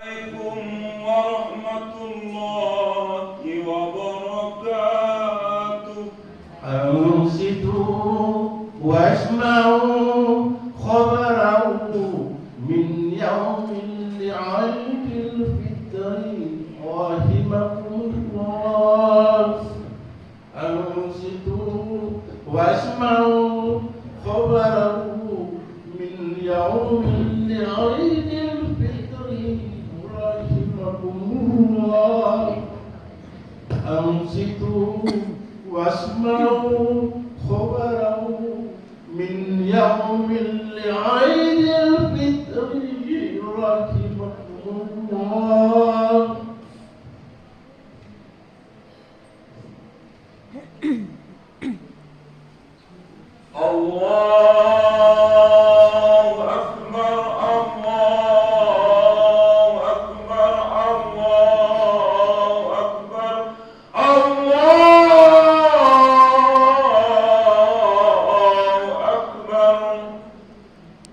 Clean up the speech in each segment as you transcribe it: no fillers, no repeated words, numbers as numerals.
Assalamualaikum warahmatullahi wabarakatuh. أنصتوا واسمعوا خبره من يوم لعيد الفطر رحمكم الله. أنصتوا واسمعوا خبره من يوم لعيد الفطر رحمكم الله. أنصتوا واسمعوا خبره من يوم لعيد الفطر رحمكم الله. Allahu Akbar, Allahu Akbar, Allahu Akbar, Allahu Akbar,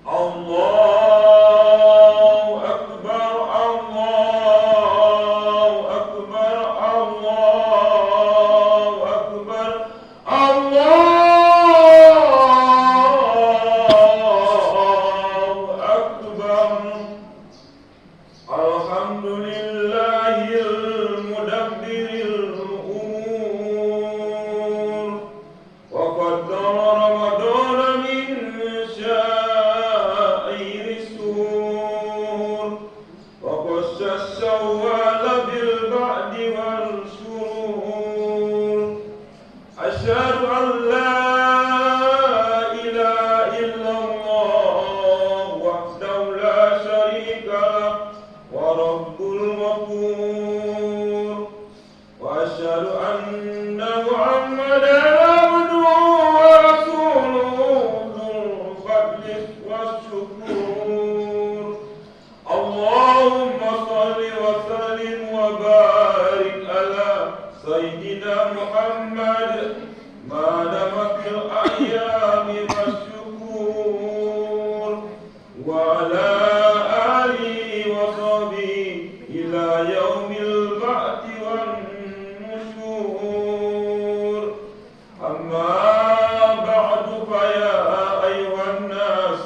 Allahu Akbar, Allahu Akbar, Allahu Akbar, Allahu Akbar. Alhamdulillahil mudabbiril umur wa qaddara ramadana min syairis sur wa qassa syawala bil ba'di wal syurur. Asyhadu an la ilaha illallah wahdahu la syarika lah wa rabbul ghafur. Wa asyhadu anna Muhammadan abduhu wa rasuluhu dzul fadli wasyukur. Allahumma shalli wa sallim wa barik ala sayyidina Muhammad ma damatil ayyami wasyukur wa ala alihi wa sahbihi ila yaumil ba'thi wan nusyur. Amma ba'du fa ya ayyuhan nas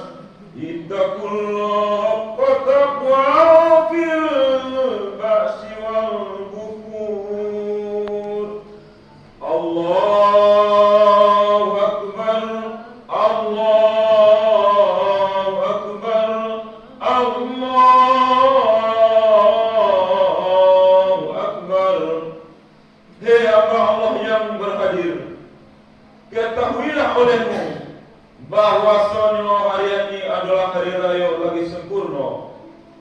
ittaqullaha haqqa taqwa fil ba'si wal ghufur. Allahu Akbar, Allahu Akbar, Allahu Akbar. Hei hamba Allah yang berhadir, ketahuilah olehmu bahwasanya hari ini adalah hari raya lagi sempurna.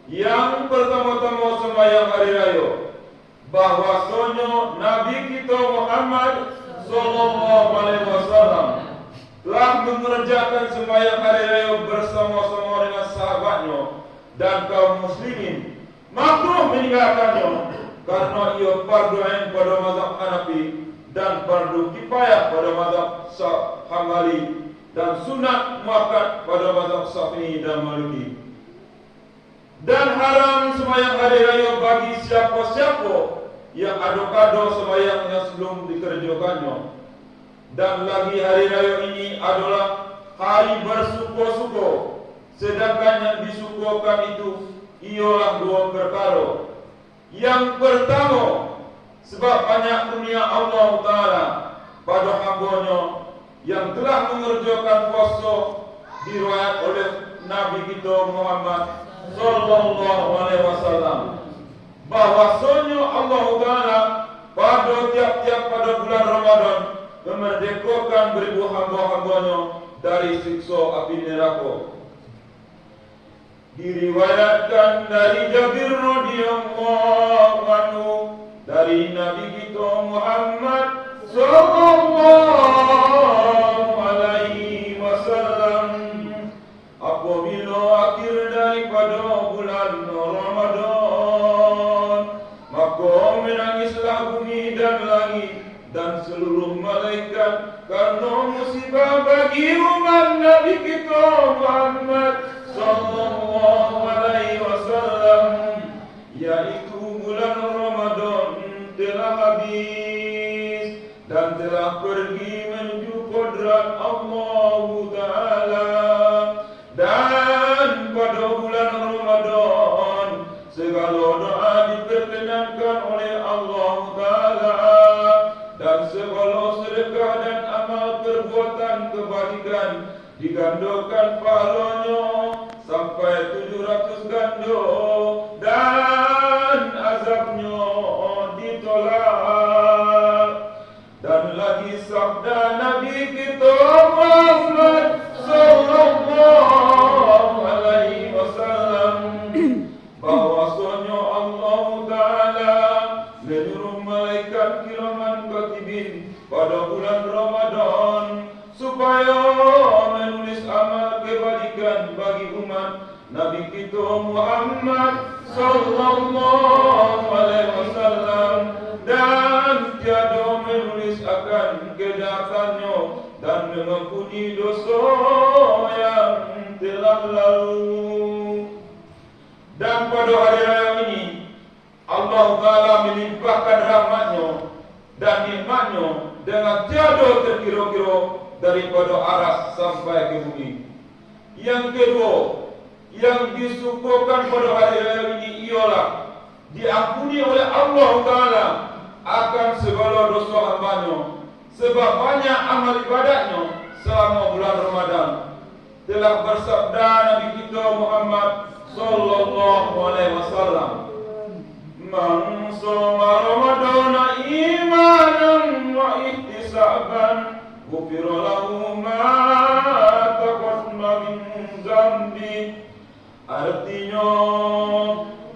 Yang pertama-tama sembahyang hari raya, bahwasanya Nabi kita Muhammad sallallahu alaihi wasallam telah mengerjakan sembahyang hari raya bersama-sama dengan sahabatnya dan kaum muslimin. Makruh meninggalkannya karena ia fardu ain pada mazhab Hanafi dan fardu kifayah pada mazhab Hambali dan sunat muakkad pada mazhab Syafi'i dan Maliki. Dan haram sembahyang hari raya bagi siapa-siapa yang ado-kado sembahyangnya sebelum dikerjakannya. Dan lagi hari raya ini adalah hari bersuka-suka, sedangkan yang disukakan itu ialah dua perkara. Yang pertama, sebab banyak kurnia Allah Ta'ala pada hambanya yang telah mengerjakan puasa diriwayat oleh Nabi kita Muhammad sallallahu alaihi wasallam, bahwasanya Allah Ta'ala pada tiap-tiap pada bulan Ramadan memerdekakan beribu hamba-hambanya dari siksa api neraka. Diriwayatkan dari Jabir radhiyallahu anhu dari Nabi kita Muhammad sallallahu alaihi wasallam, apabila akhir daripada bulan Ramadan, maka menangislah bumi dan langit dan seluruh malaikat karena musibah bagi umat Nabi kita Muhammad sallallahu alaihi wasallam yaitu bulan Ramadan telah habis dan telah pergi menuju kodrat Allah Ta'ala. Dan pada bulan Ramadan segala doa diperkenankan oleh Allah Ta'ala, dan segala sedekah dan amal perbuatan kebajikan digandakan pahalanya sampai 700 ganda, dan azabnya ditolak. Dan lagi sabda Nabi kita Muhammad sallallahu alaihi wasallam, bahwasanya Allah Ta'ala menyuruh malaikat kiraman katibin pada bulan Ramadan supaya menulis amal kebajikan bagi umat Nabi kita Muhammad sallallahu alaihi wasallam, dan tiada menulis akan kejahatannya dan mengampuni dosa yang telah lalu. Dan pada hari raya ini Allah Ta'ala melimpahkan rahmatnya dan nikmatnya dengan tiada terkira-kira daripada aras sampai ke bumi. Yang kedua, yang disuguhkan pada hari raya ini ialah diampuni oleh Allah Ta'ala akan segala dosa hambanya, sebab banyak amal ibadatnya selama bulan Ramadan. Telah bersabda Nabi kita Muhammad sallallahu alaihi wasallam, "Man shoma Ramadana imanan wa ihtisaban, ghufira lahu ma taqaddama min dzambi." Artinya,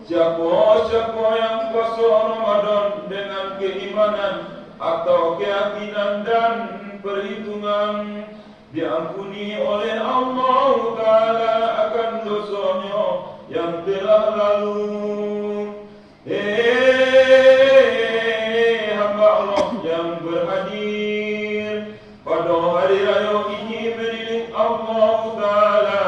siapa yang puasa Ramadan dengan keimanan atau keyakinan dan perhitungan, diampuni oleh Allah Ta'ala akan dosanya yang telah lalu. Hamba Allah yang berhadir pada hari raya ini, beriring Allah Ta'ala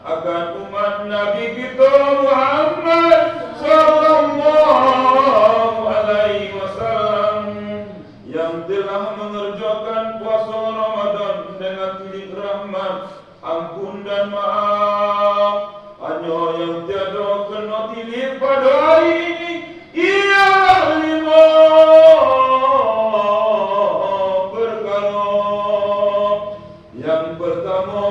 akan umat Nabi kita Muhammad sallallahu alaihi wasallam yang telah mengerjakan puasa Ramadan dengan tilik rahmat, ampun dan maaf. Hanya yang tiada kena tilik pada hari ini ialah 5 perkara. Yang pertama,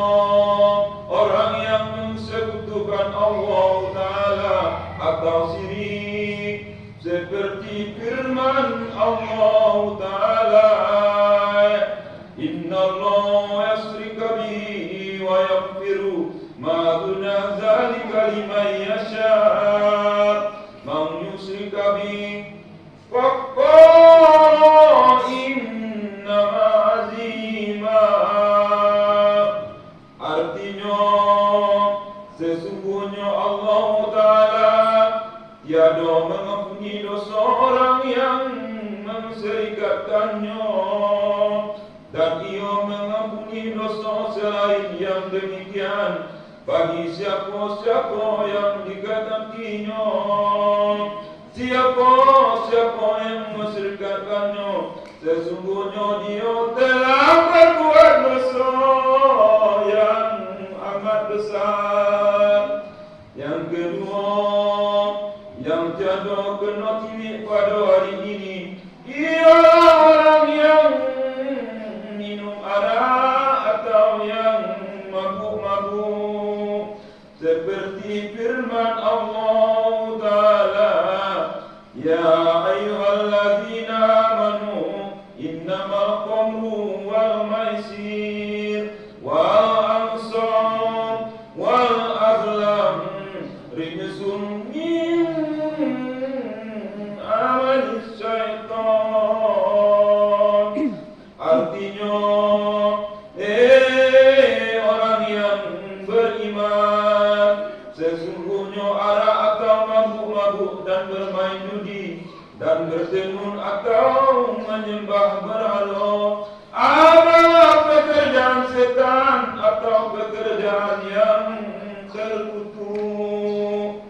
orang yang mensekutukan Allah Ta'ala atau syirik, seperti firman Allah Ta'ala, "Inna Allah yasrika bihi wa yaghfiru ma duna zalika liman yasha, man yusrika bihi faqad innama azima." Artinya, sesungguhnya Allah Ta'ala tiada mengampuni dosa orang yang menserikatkannya, dan ia mengampuni dosa selain yang demikian bagi siapa-siapa yang dikehendakinya. Siapa-siapa yang menserikatkannya, sesungguhnya dia telah berbuat dosa yang amat besar. Yang kedua, yang tiada kena tilik pada hari ini ialah orang yang minum arak atau yang mabuk-mabuk, seperti firman Allah Ta'ala, "Ya ayyuhalladzina amanu innamal khamru wal maisir wal ansab wal azlam rijsun min amalis syaitan." Artinya, orang yang beriman, sesungguhnya arak atau mabuk-mabuk dan bermain judi dan bertenun atau menyembah berhala adalah pekerjaan setan atau pekerjaan yang terkutuk.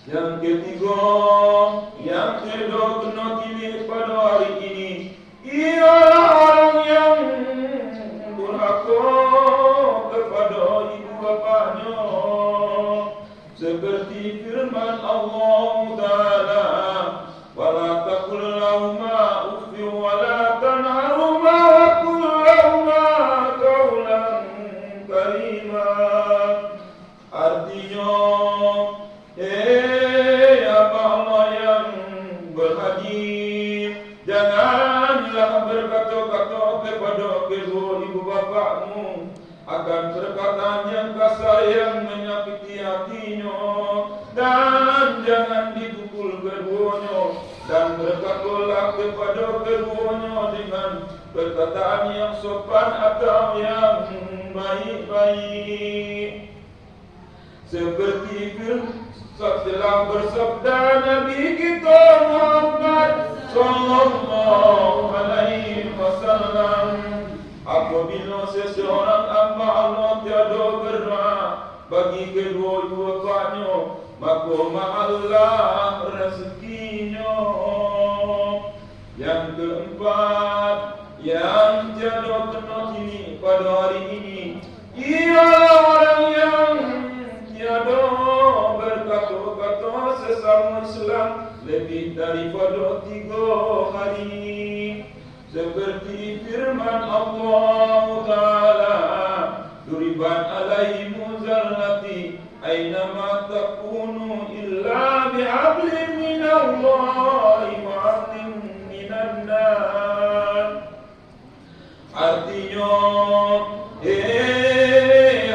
Yang ketiga, yang kedua kena pilih pada hari ini ialah orang yang durhaka kepada ibu bapanya, seperti firman Allah Ta'ala, wala taqul lahuma uffi wala tanharhuma wa qul lahuma qawlan karima. Artinya, hamba Allah yang berhadir, janganlah berkata-kata kepada kedua ibu bapakmu akan perkataan yang kasar yang menyakiti hatinya, dan jangan dipukul keduanya, dan berkatalah kepada keduanya dengan perkataan yang sopan atau yang baik-baik. Seperti setelah bersabda Nabi kita Muhammad sallallahu alaihi wasallam, apabila seseorang hamba Allah tiada berdoa bagi kedua ibu bapaknya, maka Allah rezekinya. Yang keempat, yang tiada kena kini pada hari ini ialah orang yang tiada berkata-kata sesama Islam lebih daripada 3 hari, seperti firman Allah Ta'ala, duriban alaihimu zallati aynama takunu illa bihablin minallahi wa hablin minan nas. Artinya,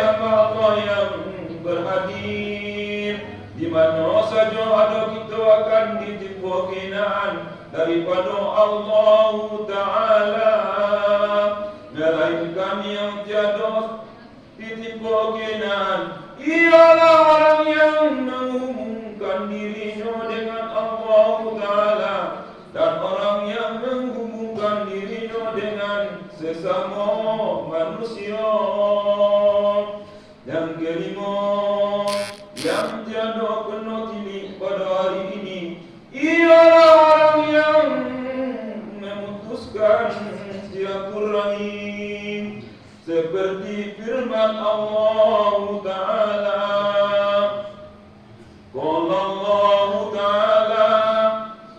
hamba Allah yang berhadir, di mana saja ada kita akan ditimpa hinaan daripada Allah Ta'ala, melainkan yang tiada ditimpa hinaan ialah orang yang menghubungkan dirinya dengan Allah Ta'ala, dan orang yang menghubungkan dirinya dengan sesama manusia. Yang kelima, yang tiada kena kini pada hari ini ialah orang yang memutuskan silaturahim, seperti firman Allah Ta'ala, qala Allah Ta'ala,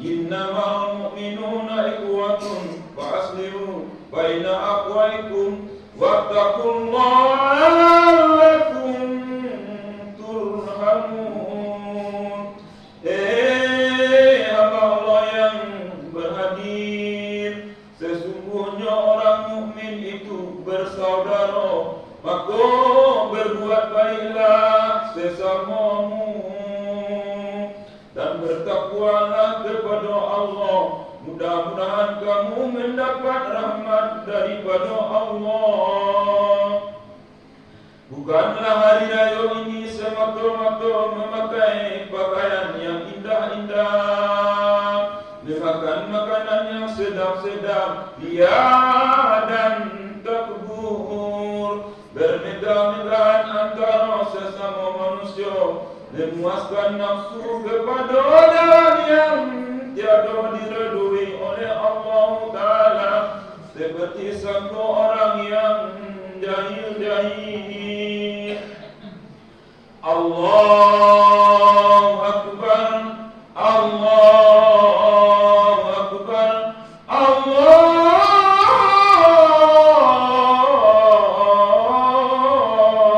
innamal mu'minuna ikhwatun fa aslihu baina akhwaykum wattaqullaha la'allakum turhamun. Hamba Allah yang berhadir, sesungguhnya orang mukmin itu bersaudara, maka berbuat baiklah sesamamu dan bertakwalah kepada Allah. Mudah-mudahan kamu mendapat rahmat daripada Allah. Bukanlah hari raya ini semata-mata memakai pakaian yang indah-indah, memakan makanan yang sedap-sedap, riya dan takbur, bermegah-megahan antara sesama manusia, memuaskan nafsu kepada orang yang tiada diredui oleh Allah Ta'ala, seperti sangka orang yang jahil-jahil. Allahu Akbar, Allahu Akbar,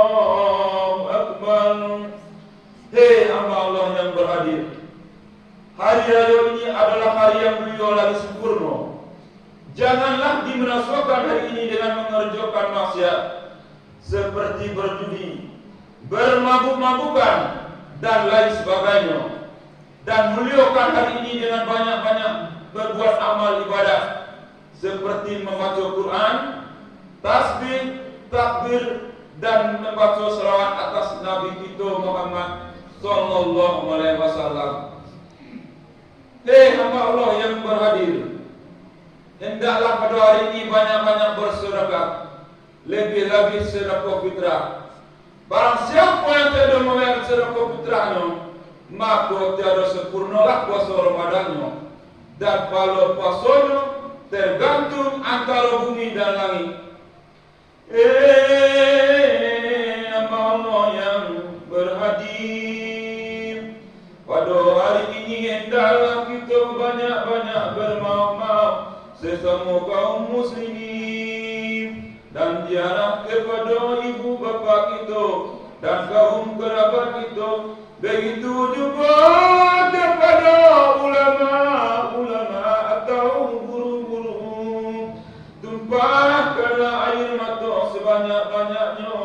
Allahu Akbar. Hei hamba Allah yang berhadir, hari raya ini adalah hari yang mulia lagi sempurna. Janganlah dimerasukkan hari ini dengan mengerjakan maksiat seperti berjudi, bermabuk-mabukan dan lain sebagainya, dan muliakan hari ini dengan banyak-banyak berbuat amal ibadah seperti membaca Quran, tasbih, takbir, dan membaca selawat atas Nabi kita Muhammad sallallahu alaihi wasallam. Hei hamba Allah yang berhadir, hendaklah pada hari ini banyak-banyak bersedekah, lebih-lebih sedekah fitrah. Barang siapa yang tidak membayar sedekah fitrahnya, maka tiada sempurnalah puasa Ramadannya. Dan kalau puasanya tergantung antara bumi dan langit. Hamba Allah yang berhadir, pada hari ini hendaklah kita banyak-banyak bermaaf-maaf sesama kaum muslimin, dan ziarah kepada ibu bapa kita dan kaum kerabat kita. Begitu juga kepada ulama-ulama atau guru-guru. Tumpahkanlah air mata sebanyak-banyaknya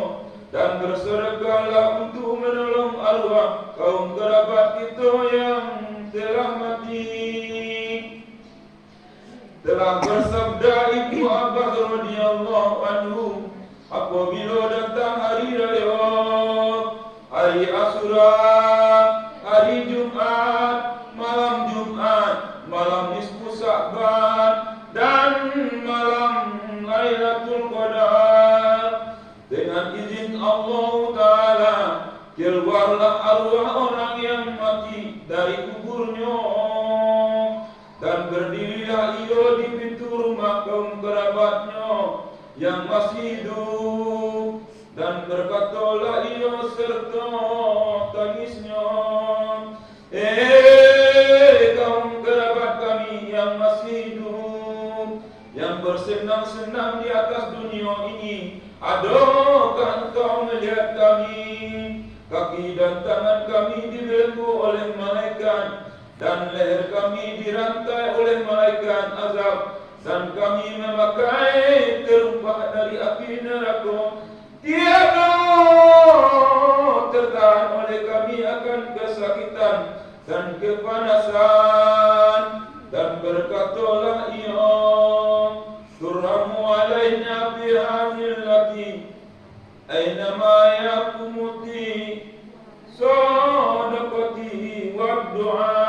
dan bersedekahlah untuk menolong arwah kaum kerabat kita yang telah mati. Telah bersabda Ibnu Abbas radhiyallahu anhu, apabila datang hari raya, hari Asyura, hari Jumat, malam nisfu Sya'ban, dan malam Lailatul Qadar, dengan izin Allah Ta'ala keluarlah arwah orang yang mati dari kuburnya, dan berdirilah ia di pintu rumah kaum kerabatnya yang masih hidup, dan berkatalah ia serta tangisnya, kaum kerabat kami yang masih hidup, yang bersenang-senang di atas dunia ini, adakah engkau melihat kami? Kaki dan tangan kami dibelenggu oleh malaikat, dan leher kami dirantai oleh malaikat azab, dan kami memakai terumpah dari api neraka. Tiada tertahan oleh kami akan kesakitan dan kepanasan. Dan berkatalah ia, turhamu alaina fi hamillati aynama yakumuti sadaqati wa du'a.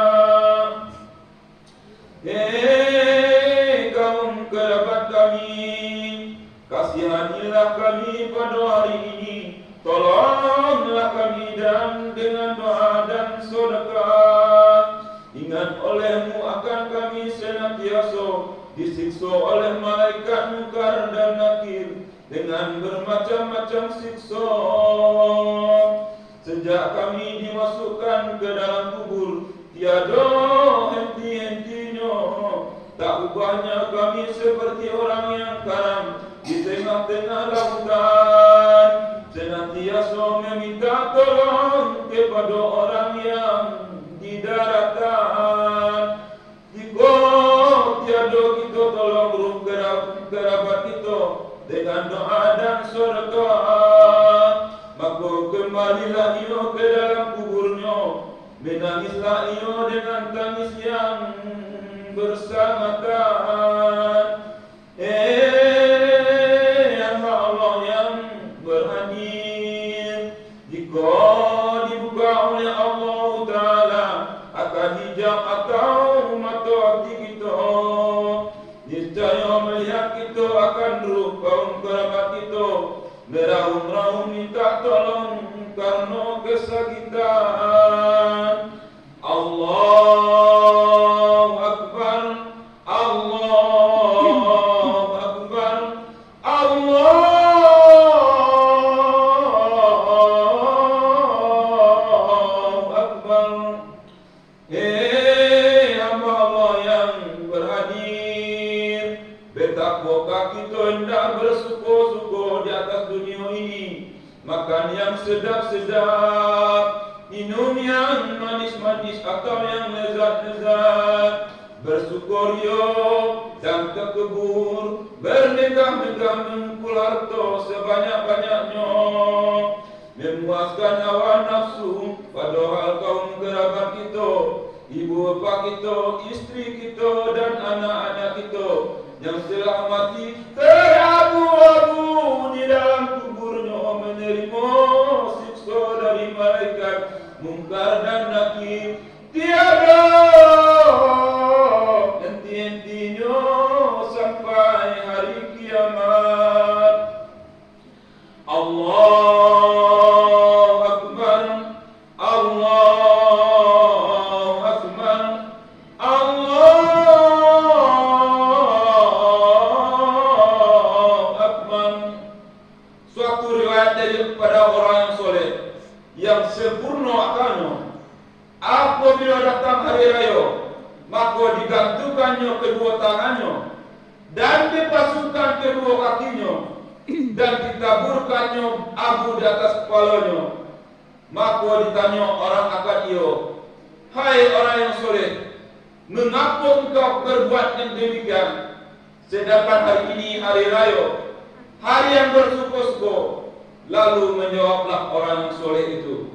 Kaum kerabat kami, kasihanilah kami pada hari ini, tolonglah kami dan dengan doa dan sedekah. Ingat olehmu akan kami senantiasa disiksa oleh malaikat Munkar dan Nakir dengan bermacam-macam siksa. Sejak kami dimasukkan ke dalam kubur, tiada henti-hentinya, tak ubahnya kami seperti orang yang karam di tengah-tengah lautan, senantiasa meminta tolong kepada orang yang di daratan. Jika tiada kita tolong ruh kerabat kita dengan doa dan sedekah, maka kembalilah ia ke dalam kuburnya, menangislah ia dengan tangis yang bersamatan. Hamba Allah yang berhadir, jika dibuka oleh Allah Ta'ala akan hijab atau mata hati kita, niscaya melihat kita akan ruh kaum kerabat kita meraung-raung minta tolong karena kesakitan. Allahu Akbar, Allahu Akbar, Allahu Akbar. Hamba Allah yang berhadir, betapakah kita hendak bersyukur-syukur di atas dunia ini, makan yang sedap-sedap, minum yang manis-manis atau yang lezat-lezat, bersyukur dan terkebur, bermegah-megah mengkumpul harta sebanyak-banyaknya, memuaskan hawa nafsu, padahal kaum kerabat kita, ibu bapa kita, istri kita dan anak-anak kita yang telah mati terabu-abu di dalam kuburnya, menerima siksa dari malaikat Munkar dan Nakir. Tiada henti-hentinya sampai hari kiamat. Allahu Akbar, Allah apabila datang hari raya, maka digantungkannya kedua tangannya dan dipasungkan kedua kakinya dan ditaburkannya abu di atas kepalanya. Maka ditanya orang akan ia, hai orang yang soleh, mengapa engkau berbuat yang demikian? Sedangkan hari ini hari raya, hari yang bersyukur-syukur. Lalu menjawablah orang yang soleh itu,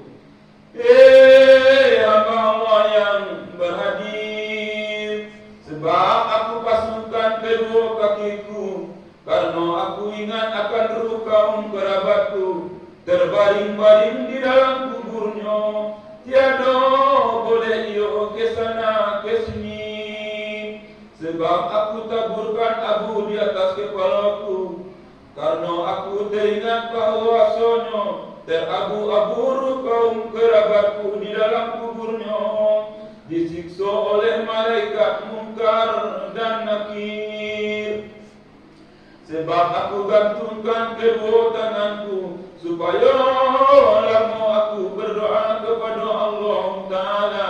hamba Allah yang berhadir, sebab aku pasungkan kedua kakiku, karena aku ingat akan ruh kaum kerabatku terbaring-baring di dalam kuburnya, tiada boleh ia ke sana ke sini, sebab aku taburkan abu di atas kepalaku, karena aku teringat bahwasanya terabu-abu ruh kaum kerabatku di dalam kuburnya, disiksa oleh malaikat Munkar dan Nakir. Sebab aku gantungkan kedua tanganku, supaya lama aku berdoa kepada Allah Ta'ala.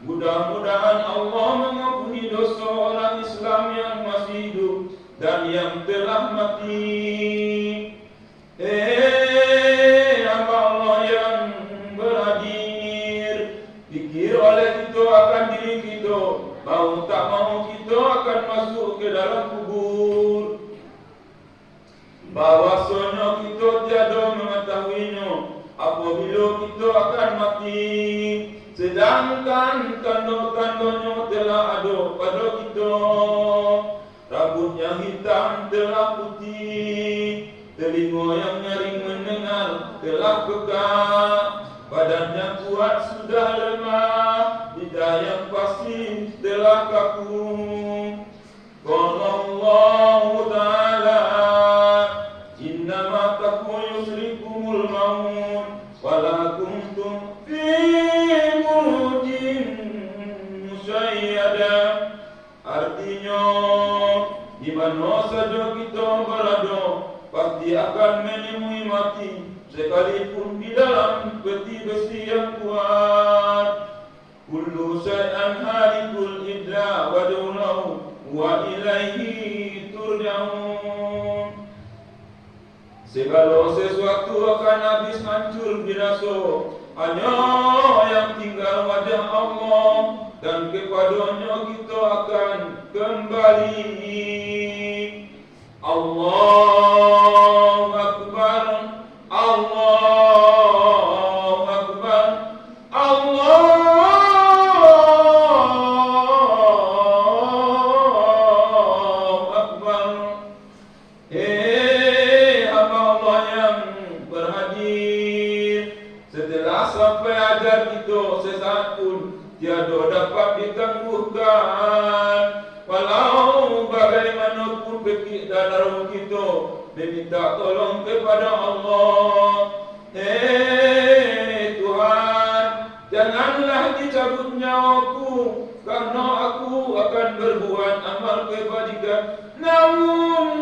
Mudah-mudahan Allah mengampuni dosa orang Islam yang masih hidup dan yang telah mati. Hamba Allah yang berhadir, pikir oleh kita akan diri kita, mau tak mau kita akan masuk ke dalam kubur. Bahwasanya kita tiada mengetahuinya apabila kita akan mati, sedangkan tanda-tandanya telah ada pada kita. Rambut yang hitam telah putih, telinga yang nyaring mendengar telah pekak, badan yang kuat sudah lemah, lidah yang pasti telah kaku. Qala Allah Ta'ala, innama taqwa yusrikumul maut wala kuntum fi burujin musyayyada. Artinya, di mana saja kita berada, pasti akan menemui mati, sekalipun di dalam peti besi yang kuat. Kullu syai'an halikul illa wajhuhu wa ilaihi turja'un. Segala sesuatu akan habis, hancur, binasa, hanya yang tinggal wajah Allah, dan kepadanya kita akan kembali. Allahu Akbar, Allahu Akbar, Allahu Akbar. Hamba Allah yang berhadir, setelah sampai ajal kita sesaat pun tiada dapat ditangguhkan. Walau bagaimanapun kekik dan arwah kita meminta tolong kepada Allah. Tuhan, janganlah dicabut nyawaku, karena aku akan berbuat amal kebajikan, namun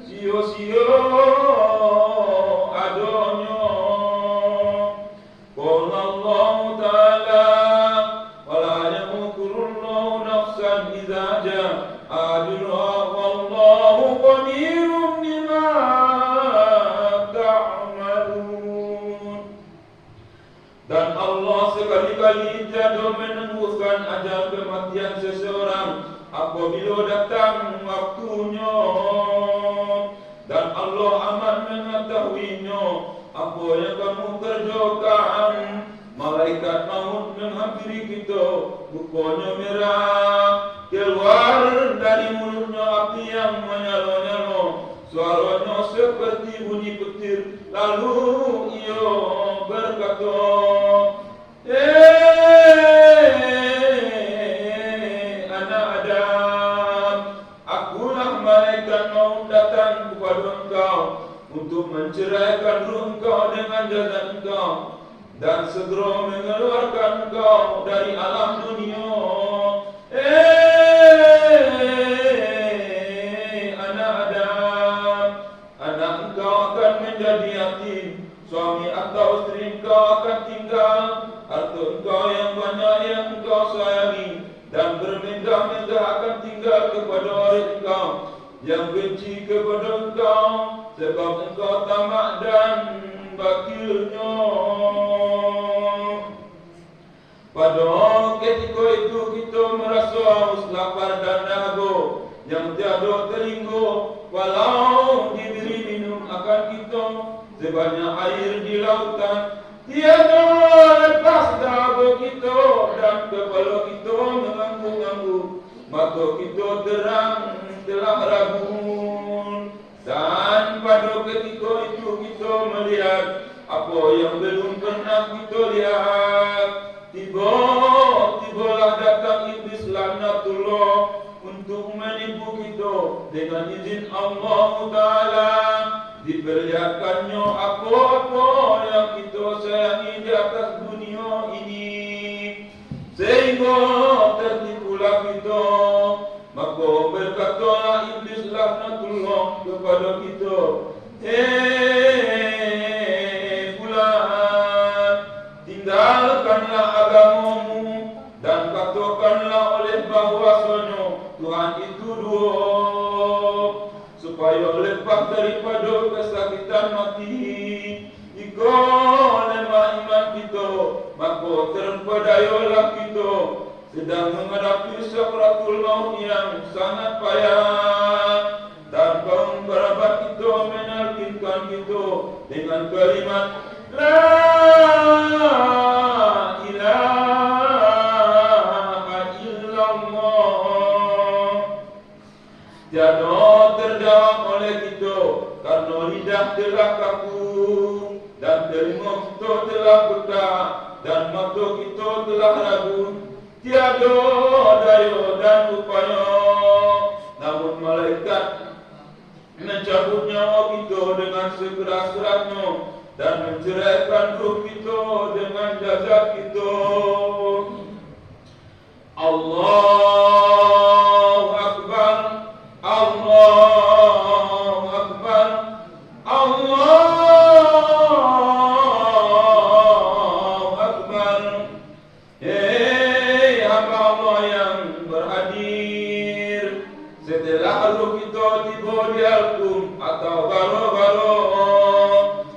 sia-sia adanya. Qala Allah Ta'ala, wala yamukurullahu nafsan idza jaa ajaluha wallahu qadirun bima ta'malun. Dan Allah sekali-kali tiada menentukan ajal kematian seseorang apabila datang waktunya, dan Allah amat mengetahuinya apa yang kamu kerjakan. Malaikat maut menghampiri kita, mukanya merah, keluar dari mulutnya api yang menyala-nyala, suaranya seperti bunyi petir. Lalu ia berkata, anak Adam, akulah malaikat maut datang kepada engkau untuk menceraikan ruh engkau dengan jasad engkau, dan segera mengeluarkan engkau dari alam dunia. Anak Adam, anak engkau akan menjadi yatim, suami atau istri engkau akan tinggal, harta engkau yang banyak engkau sayangi, dan bermegah-megah akan tinggal kepada orang engkau yang benci kepada engkau, sebab engkau tamak dan bakilnya. Pada ketika itu kita merasa haus, lapar dan dahaga yang tiada teringgo, walau diberi minum akan kita sebanyak air di lautan, tiada lepas dahaga kita dan kepala kita mengangguk-angguk, mata kita terang telah rabun. Dan pada ketika itu kita melihat apa yang belum pernah kita lihat. Tiba-tibalah datang iblis laknatullah untuk menipu kita dengan izin Allah Ta'ala. Diperlihatkannya apa-apa yang kita sayangi di atas dunia ini, sehingga tertipulah kita. Maka berkatalah iblis laknatullah kepada kita, fulan, tinggalkanlah agamamu dan katakanlah oleh bahwasanya Tuhan itu dua, supaya lepas daripada kesakitan mati. Jika lemah iman kita, maka terpedayalah kita sedang menghadapi sakratul maut yang sangat payah. Dan kaum kerabat kita menalkinkan kita dengan kalimat La ilaha illallah. Tiada terjawab oleh kita karena lidah telah kaku, dan telinga kita telah pekak, dan mata kita telah ragu. Tiada daya dan upaya, namun malaikat mencabut nyawa kita dengan sekeras-kerasnya dan menceraikan ruh kita dengan jasad kita. Allahu Akbar, Allahu Akbar, Allahu Akbar. Hamba Allah yang berhadir, setelah ruh kita tiba di alkum atau garo-garo,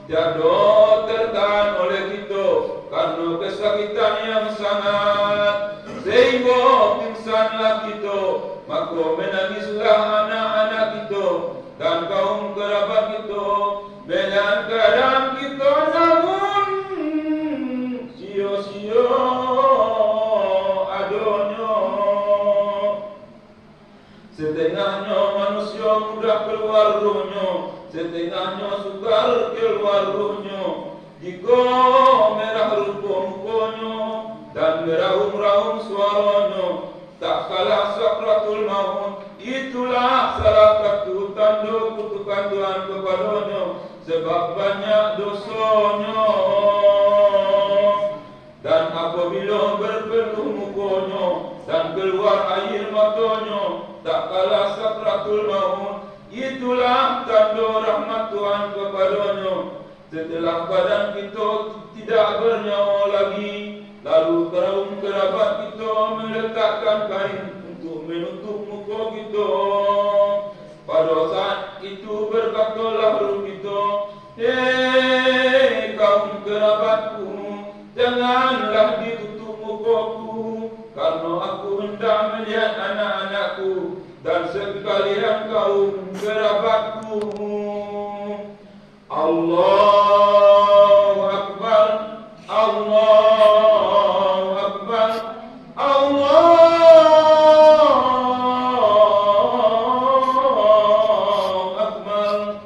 tiada tertahan oleh kita karena kesakitan yang sangat, sehingga pingsanlah kita. Maka menangislah anak-anak kita dan kaum kerabat kita dengan keadaan kita, namun sia-sia adanya. Setengahnya manusia mudah keluar ruhnya, setengahnya sukar keluar ruhnya. Jika merah rupa mukanya dan meraung-raung suaranya, tak kalah sakratul maut. Itulah salah satu tanda kutukan Tuhan kepadanya, sebab banyak dosanya. Dan apabila berpeluh mukanya dan keluar air matanya, tak kalah sakratul maut. Itulah tanda rahmat Tuhan kepadanya. Setelah badan kita tidak bernyawa lagi, lalu kaum kerabat kita meletakkan kain untuk menutup muka kita. Pada saat itu berkatalah ruh kita, kaum kerabatku, janganlah ditutup mukaku, karena aku hendak melihat anak-anakku dan sekalian kaum kerabatku. Allahu Akbar, Allahu Akbar, Allahu Akbar.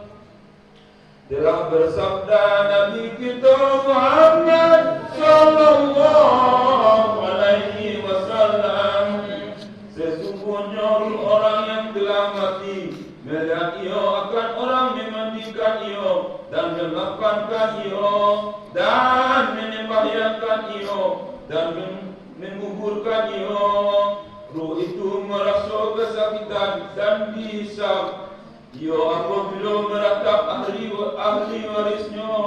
Telah bersabda Nabi kita Muhammad sallallahu alaihi wasallam, sesungguhnya orang yang telah mati melihat ia akan orang memandikan ia dan memakankan ia dan menyembahyangkan ia dan menguburkan ia. Ruh itu merasa kesakitan dan dihisab ia apabila meratap ahli warisnya.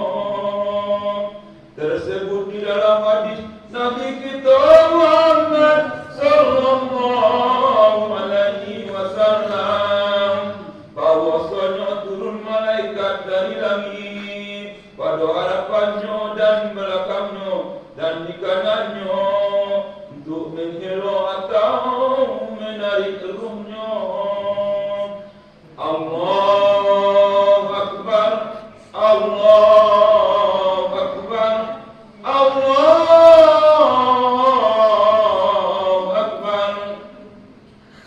Tersebut di dalam hadis Nabi kita Muhammad menghelo atau menarik ruhnya. Allahu Akbar, Allahu Akbar, Allahu Akbar.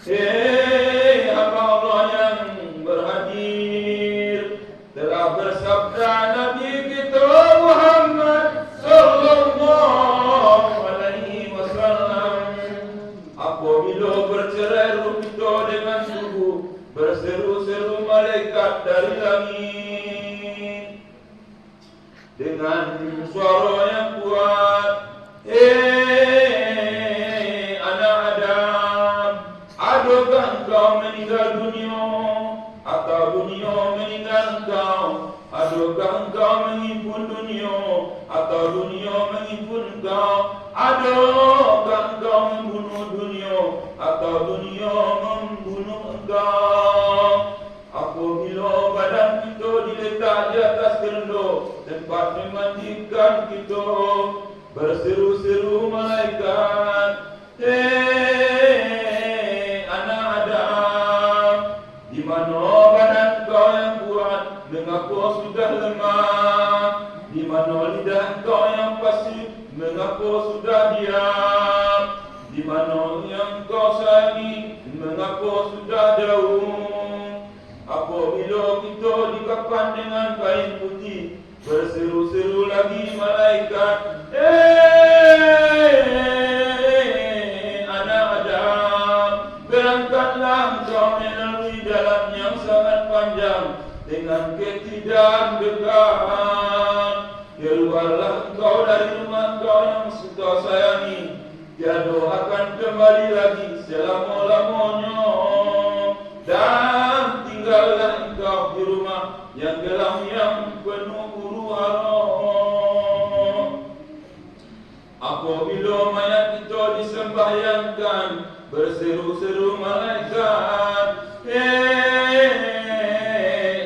Hei hamba Allah yang berhadir, telah bersabda Nabi kita Muhammad sallallahu alaihi wasallam, apabila bercerai ruh kita dengan tubuh, berseru-seru malaikat dari langit dengan suara yang kuat, anak Adam, adakah engkau meninggal dunia atau dunia meninggal engkau? Adakah engkau menghimpun dunia atau dunia menghimpun engkau? Adakah engkau membunuh dunia atau dunia membunuh engkau? Apabila badan kita diletak di atas keranda tempat memandikan kita, berseru-seru malaikat, anak Adam, di mana badan kau yang kuat, mengapa sudah lemah? Di mana lidah kau yang pasif, mengapa sudah diam? Di mana yang kau sayangi, mengapa sudah jauh? Apabila kita dikapan dengan kain putih, berseru-seru lagi malaikat, anak Adam, berangkatlah engkau melalui jalan yang sangat panjang dengan ketidakdekaan. Keluarlah engkau dari rumah engkau yang suka sayangi, tiada akan kembali lagi selama-lamanya. Dan tinggallah engkau di rumah yang gelap yang penuh huru-hara. Apabila mayat kita disembahyangkan, berseru-seru malaikat,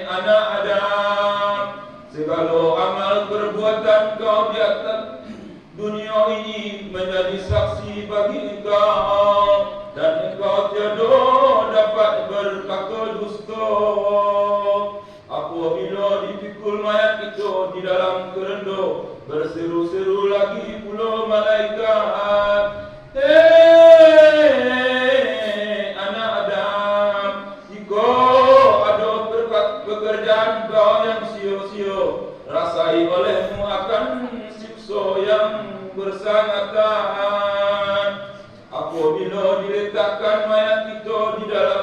anak Adam, segala amal perbuatan kau di atas dunia ini menjadi saksi bagi engkau, dan engkau tiada dapat berkata dusta. Apabila dipikul mayat itu di dalam keranda, berseru-seru lagi pula malaikat, anak Adam, jika ada pekerjaan kau yang sia-sia, rasai olehmu akan siksa yang bersangatan. Apabila diletakkan mayat itu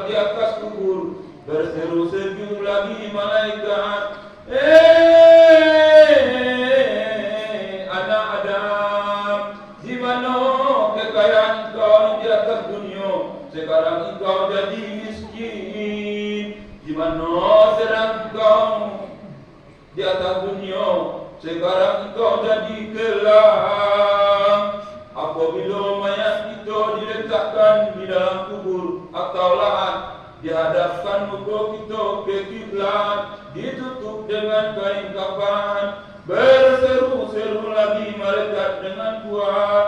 di atas kubur, berseru-seru lagi malaikat, anak Adam, di mana kekayaan engkau di atas dunia, sekarang engkau jadi miskin. Di mana terang engkau di atas dunia, sekarang engkau jadi kelam. Apabila mayat itu diletakkan di dalam kubur atau lahat, dihadapkan muka kita ke kiblat, ditutup dengan kain kafan, berseru-seru lagi malaikat dengan kuat,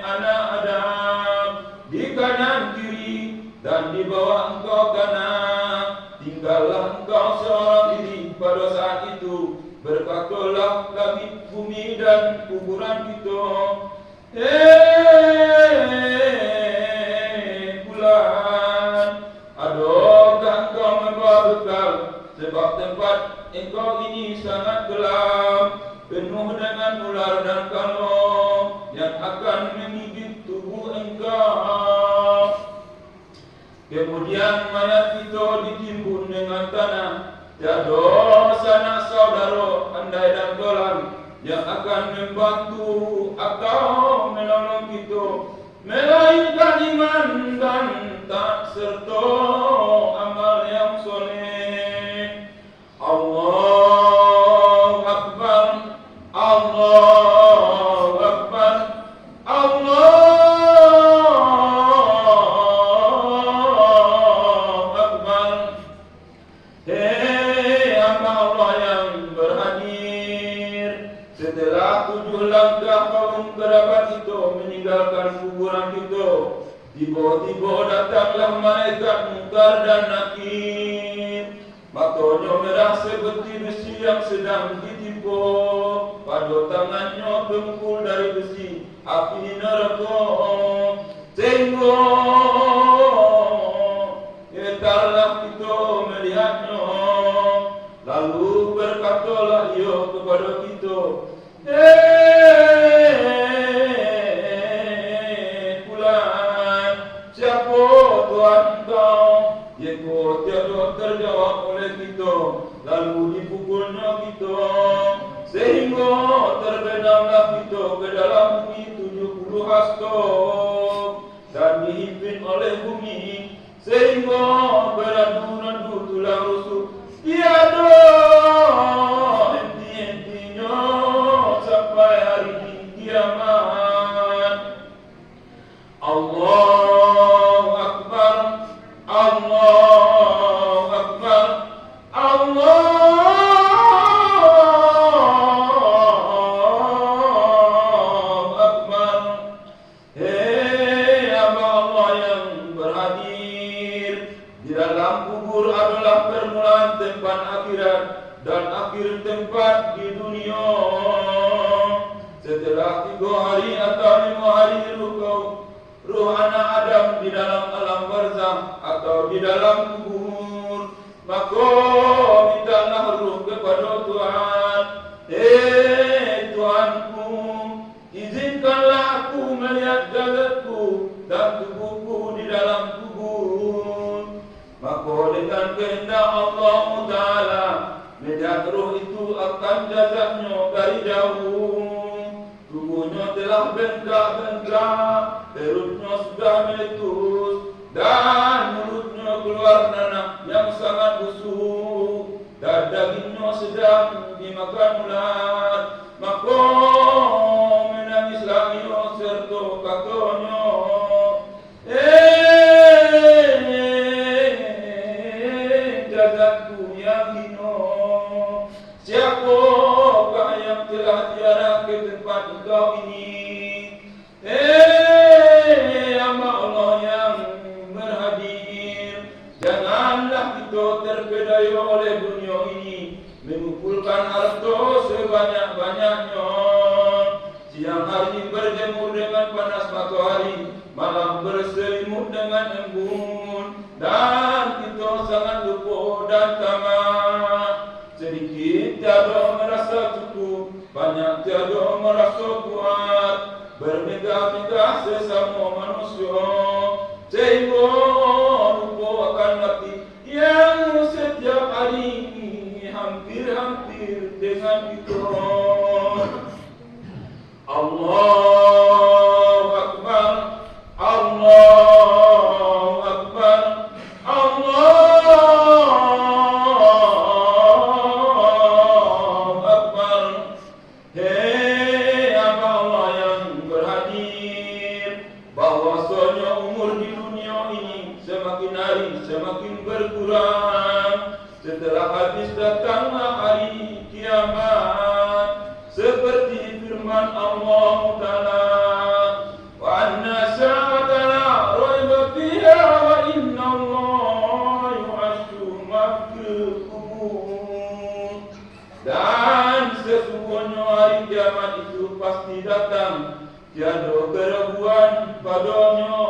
anak Adam, di kanan kiri dan di bawah engkau kanan, tinggallah engkau seorang diri pada saat itu. Berkatalah langit, bumi dan kuburan kita, bulan, adakah engkau membawa bekal? Sebab tempat engkau ini sangat gelap, penuh dengan ular dan kalong yang akan menggigit tubuh engkau. Kemudian mayat itu ditimbun dengan tanah. Tiada sanak saudara andai dan dolan yang akan membantu atau menolong kita, melainkan iman dan tak serta amal yang soleh. Allahu Akbar, Allahu Akbar, Allahu Akbar. Hei hamba Allah yang berhadir, setelah 7 langkah kau kaum kerabat itu meninggalkan kuburan itu, tiba-tiba datanglah malaikat Munkar dan Nakir. Matanya merah seperti besi yang sedang ditipu, pada tangannya bengkul dari besi api neraka. Tengok, getarlah kita melihatnya, lalu berkatalah ia kepada kita, Fulan, siapa Tuhan kau? Ia tiada terjawab oleh kita, lalu dipukulnya kita, sehingga terbenamlah kita ke dalam bumi 70 hasta, dan dihimpit oleh bumi, sehingga beradu-adu tulang rusuk, tiada henti-hentinya sampai hari kiamat. Allahu Akbar, Allahu Akbar, Allahu Akbar. Hei hamba Allah yang berhadir, di dalam kubur adalah permulaan tempat akhirat dan akhir tempat di dunia. Setelah 3 hari atau 5 hari ruh anak Adam di dalam alam barzakh atau di dalam kubur, maka mintalah ruh kepada Tuhan, hei Tuhanku, izinkanlah aku melihat jasadku dan tubuhku di dalam kubur. Maka dengan kehendak Allah Ta'ala, melihat roh itu akan jasadnya dari jauh. Tubuhnya telah bengkak-bengkak, perutnya sudah meletus, dan mulutnya keluar nanah yang sangat busuk, dan dagingnya sedang dimakan ulat. Maka menangislah ia serta katanya, jasadku yang hina, siapakah yang telah ziarah ke tempat engkau ini? Hamba Allah yang berhadir, janganlah kita terpedaya oleh dunia ini, mengumpulkan harta sebanyak-banyaknya. Siang hari berjemur dengan panas matahari, malam berselimut dengan embun, dan kita sangat lupa dan tamak. Sedikit tiada merasa cukup, banyak tiada merasa kuat, bermegah-megah sesama manusia, sehingga lupa akan mati yang setiap hari hampir-hampir dengan kita. Allahu Akbar, Allahu Akbar, Allahu Akbar. Hei hamba Allah yang berhadir, bahwasanya umur di dunia ini semakin hari semakin berkurang. Setelah habis datanglah hari kiamat, seperti firman Allah Ta'ala, wa anna sa'ata la raiba fiha wa inna Allah yu'ashu mafil kubur. Dan sesungguhnya hari kiamat itu pasti datang, tiada keraguan padanya,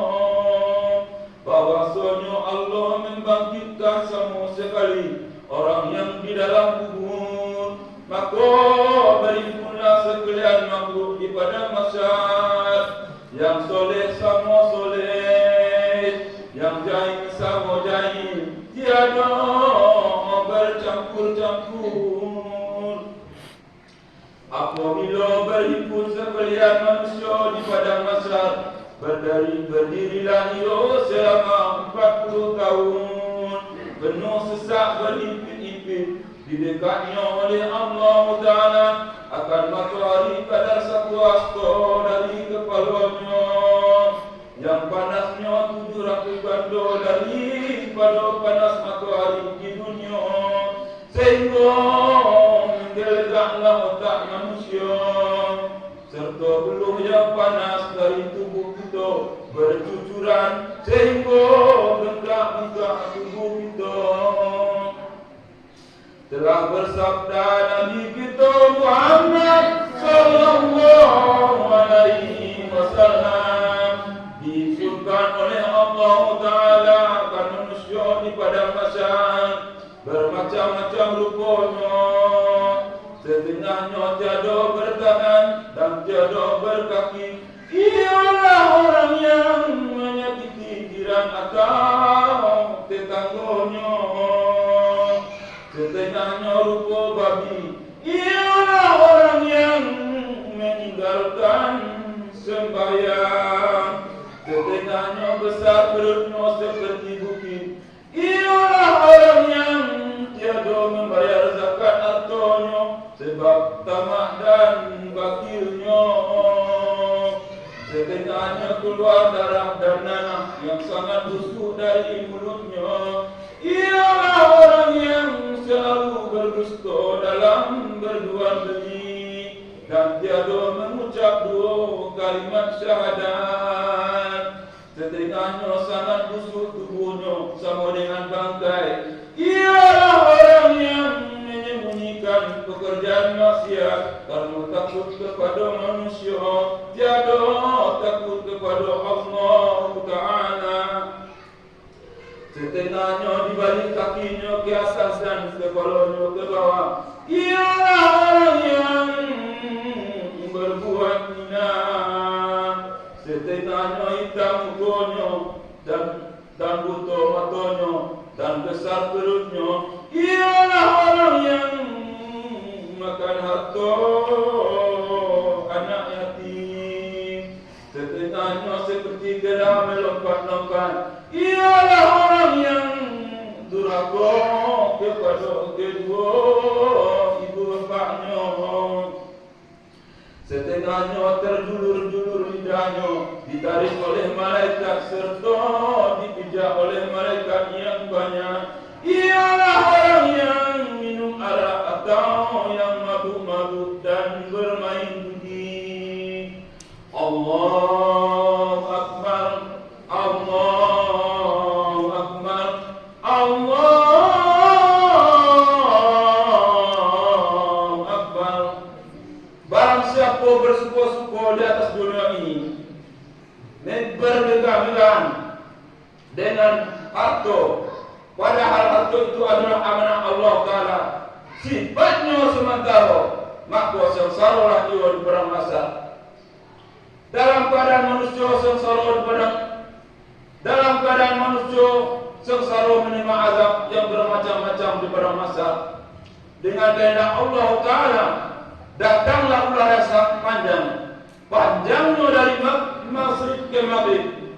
bahwasanya Allah membangkitkan sama sekali orang yang di dalam kubur. Maka berhimpunlah sekalian makhluk di padang mahsyar, yang soleh sama soleh, yang jahil sama jahil, tiada bercampur-campur. Apabila berhimpun sekalian manusia di padang mahsyar, berdirilah ia selama 40 tahun, penuh sesak berhimpit-himpit. Di dekatnya oleh Allah Ta'ala akan matahari kadar 1 hasta dari kepalanya, yang panasnya 700 ganda daripada panas matahari di dunia, sehingga menggelegaklah otak manusia. serta peluh yang panas dari tubuh kita bercucuran sehingga bengkak-bengkak tubuh kita. Telah bersabda Nabi kita Muhammad sallallahu alaihi wasallam, diisukan oleh Allah Ta'ala akan manusia di padang mahsyar bermacam-macam rupanya. Setengahnya tiada bertangan dan tiada berkaki. Ialah orang yang menyakiti jiran atau tetangganya. Setengahnya rupa babi. Ialah orang yang meninggalkan sembahyang. Setengahnya besar perutnya seperti bukit. Ialah orang yang tiada membayar zakat hartanya sebab tamak dan bakilnya. Setengahnya keluar darah dan nanah yang sangat busuk dari mulutnya. Ialah orang yang selalu berdusta dalam berjual beli dan tiada mengucap dua kalimat syahadat. Setengahnya sangat busuk tubuhnya sama dengan bangkai. Ialah orang yang menyembunyikan pekerjaan maksiat karena takut kepada manusia, tiada takut kepada Allah Ta'ala. Setengahnya di balik kakinya ke atas dan kepalanya ke bawah. Ialah orang yang berbuat zina. Setengahnya hitam mukanya dan buta matanya dan besar perutnya. Ialah orang yang makan harta anak yatim. Setengahnya seperti kera melompat-lompat. Ialah orang yang durhaka kepada kedua ibu bapaknya. Setengahnya terjulur-julur lidahnya, ditarik oleh malaikat serta dipijak oleh malaikat yang banyak. Ialah orang yang minum arak atau yang mabuk-mabuk dan bermain judi. Allahu Akbar, Allahu Akbar, Allahu Akbar. Barang siapa bersuka-suka di atas dunia ini, bermegah-megahan dengan harta, padahal harta itu adalah amanah Allah Ta'ala, sifatnya sementara, maka sengsaralah dia di padang mahsyar. Dalam keadaan manusia sengsara menerima azab yang bermacam-macam di padang mahsyar. Dengan kehendak Allah Ta'ala, datanglah ular yang sangat panjangnya dari maghrib ke maghrib,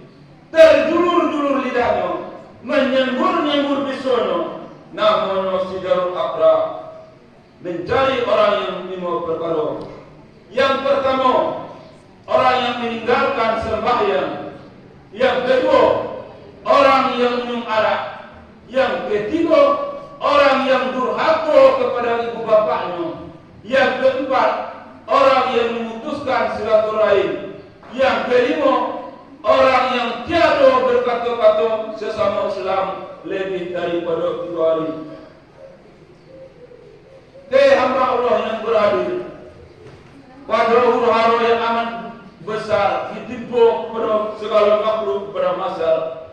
terjulur-julur lidahnya, menyembur-nyembur bisunya, namanya Sijarul Aqra, mencari orang yang 5 perkara. Yang pertama, orang yang meninggalkan sembahyang. Yang kedua, orang yang minum arak. Yang ketiga, orang yang durhaka kepada ibu bapaknya. Yang keempat, orang yang memutuskan silaturahim. Yang kelima, orang yang tiada berkata-kata sesama Islam lebih daripada 3 hari. Hamba Allah yang beradil, pada huru-hara yang amat besar ditipu pada segala makhluk pada mahsyar.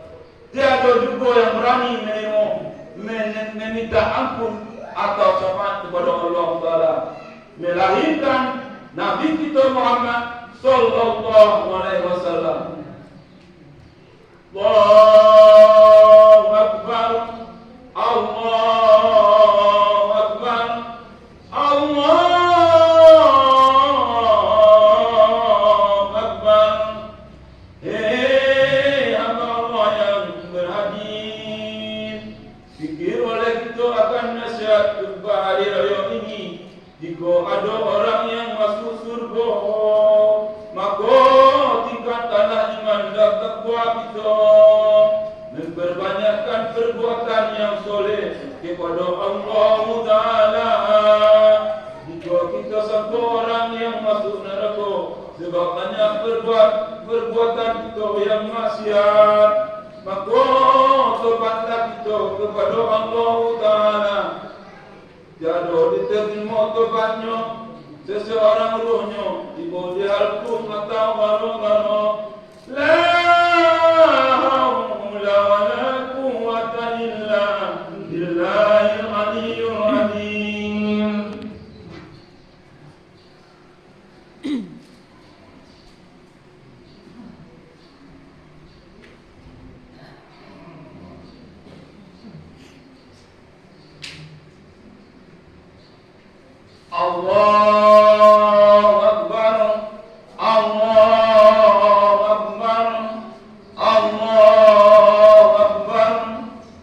Tiada juga yang berani meminta ampun atau syafaat kepada Allah Ta'ala, melainkan Nabi kita Muhammad sallallahu alaihi wasallam. Allahu Akbar, Allahu Akbar, Allahu Akbar. Hei hamba Allah yang berhadir, fikir oleh kita akan nasihat pada hari raya ini. Jika ada orang yang masuk surga, maka tingkatkanlah iman dan takwa kita, memperbanyakkan perbuatan yang soleh kepada Allah Ta'ala. Jika kita sampai orang yang masuk neraka, sebab banyak perbuatan kita yang maksiat, maka tobatlah kita kepada Allah Ta'ala. Tiada diterima tobatnya seseorang rohnya diberi halkum atau gara-gara la haula wa la quwwata illa billahil aliyyil azim. Allahu Akbar, Allahu Akbar, Allahu Akbar,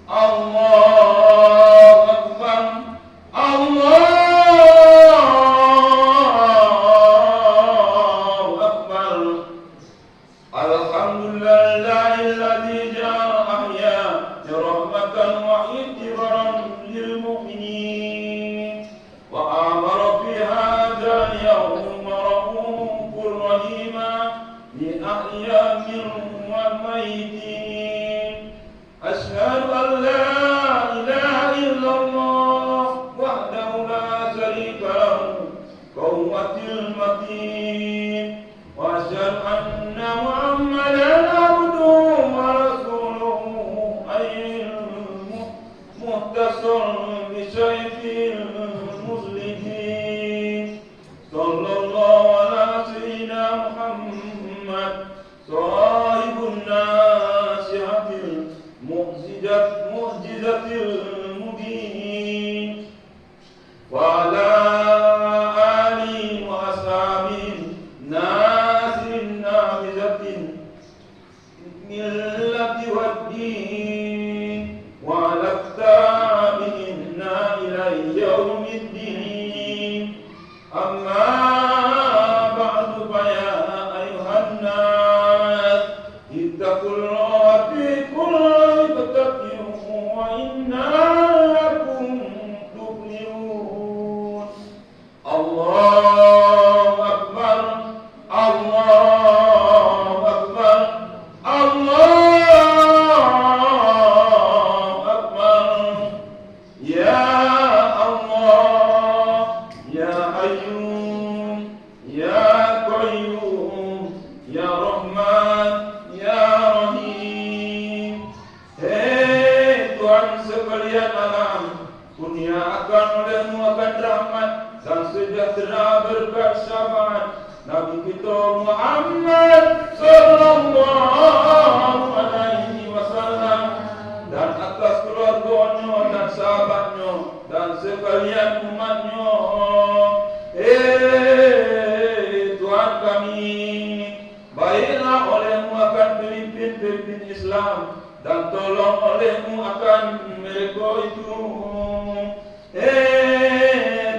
Allahu Akbar, Allahu Akbar. Alhamdulillahilladzi ja'ala ahya rahmatan wa itibaran lil mu'minin. وآمر في هذا اليوم رؤوف رحيما لأحياء وميتين. أشهد أن لا إله إلا الله وحده لا شريك له قوة المتين. وأشهد أن محمدا عبده ورسوله أي مختصر بسيف المسلمين. صلى الله على سيدنا محمد صاحب الناصحة المعجزة المبين، وعلى آله وأصحابه ناصر النافذة الملة والدين، وعلى التابعين إلى يوم الدين. أما بعد فيا أيها الناس اتقوا الله في كل ربطة وإنا لكم تفلحون. الله أكبر، الله أكبر، الله أكبر. يا الله يا قيوم يا قيوم يا رحمن ya Rahim. Hei Tuhan sekalian alam, kurniakan oleh-Mu akan rahmat dan sejahtera berkat syafaat Nabi kita Muhammad sallallahu alaihi wasallam dan atas keluarganya dan sahabatnya dan sekalian umatnya. Tuhan kami, baiklah oleh-Mu akan pemimpin-pemimpin Islam dan tolong oleh-Mu akan mereka itu.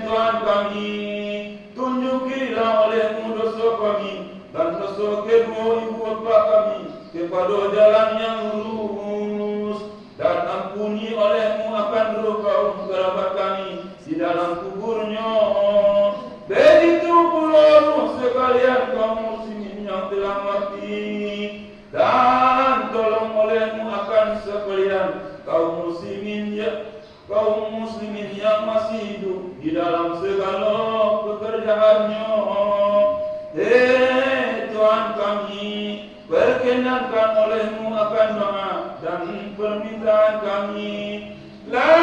Tuhan kami, tunjukilah oleh-Mu dosa kami dan dosa kedua ibu bapa kami kepada jalan yang lurus, dan ampuni oleh-Mu akan roh kaum kerabat kami di dalam kuburnya. Begitu pula roh sekalian kaum muslimin yang telah mati, dan tolong oleh-Mu akan sekalian kaum muslimin yang masih hidup di dalam segala pekerjaannya. Tuhan kami, perkenankan oleh-Mu akan doa dan permintaan kami. La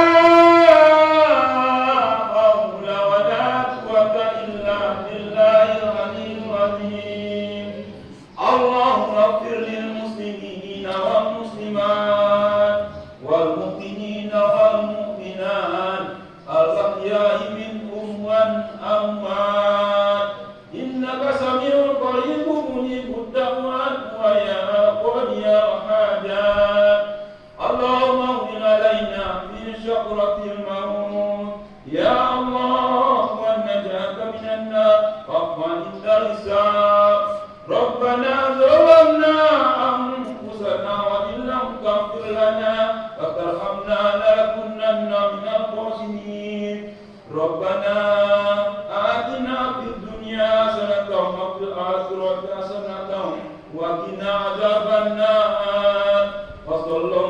haula wa la quwwata illa billahil aliyyil azim. Allahumma ighfir lil muslimina wal muslimat wal mu'minina wal mu'minat al-ahya'i minhum wal amwat. Innaka sami'un qaribun mujibud da'wat wa ya qadiyal hajat. Allahumma ighfir alaina min syakratil maut وفي الآخرة حسنة وقنا عذاب النار وصلى